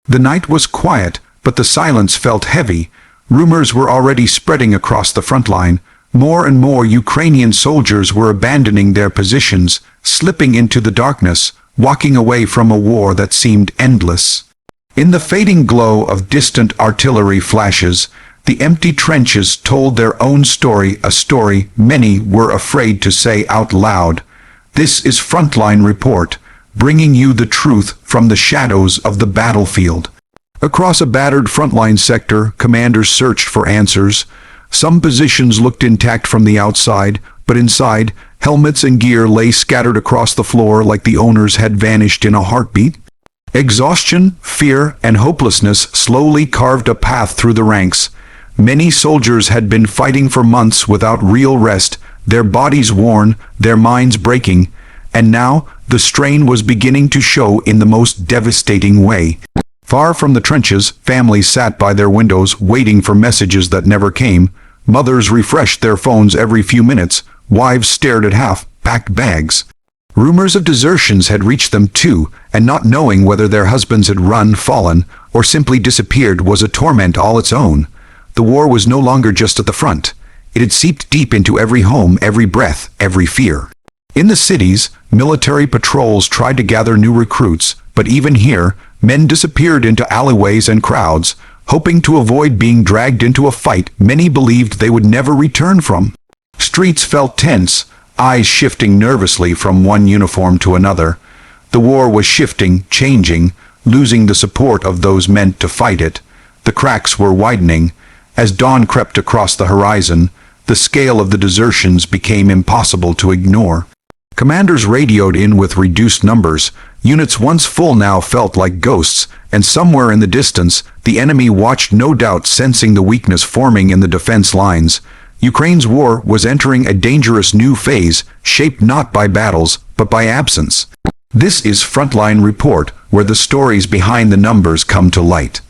The night was quiet, but the silence felt heavy. Rumors were already spreading across the front line. More and more Ukrainian soldiers were abandoning their positions, slipping into the darkness, walking away from a war that seemed endless. In the fading glow of distant artillery flashes, the empty trenches told their own story, a story many were afraid to say out loud. This is Frontline Report, bringing you the truth from the shadows of the battlefield. Across a battered frontline sector, commanders searched for answers. Some positions looked intact from the outside, but inside, helmets and gear lay scattered across the floor like the owners had vanished in a heartbeat. Exhaustion, fear, and hopelessness slowly carved a path through the ranks. Many soldiers had been fighting for months without real rest, their bodies worn, their minds breaking, and now the strain was beginning to show in the most devastating way. Far from the trenches, families sat by their windows waiting for messages that never came. Mothers refreshed their phones every few minutes. Wives stared at half-packed bags. Rumors of desertions had reached them too, and not knowing whether their husbands had run, fallen, or simply disappeared was a torment all its own. The war was no longer just at the front. It had seeped deep into every home, every breath, every fear. In the cities, military patrols tried to gather new recruits, but even here, men disappeared into alleyways and crowds, hoping to avoid being dragged into a fight many believed they would never return from. Streets felt tense, eyes shifting nervously from one uniform to another. The war was shifting, changing, losing the support of those meant to fight it. The cracks were widening. As dawn crept across the horizon, the scale of the desertions became impossible to ignore. Commanders radioed in with reduced numbers. Units once full now felt like ghosts, and somewhere in the distance, the enemy watched, no doubt sensing the weakness forming in the defense lines. Ukraine's war was entering a dangerous new phase, shaped not by battles, but by absence. This is Frontline Report, where the stories behind the numbers come to light.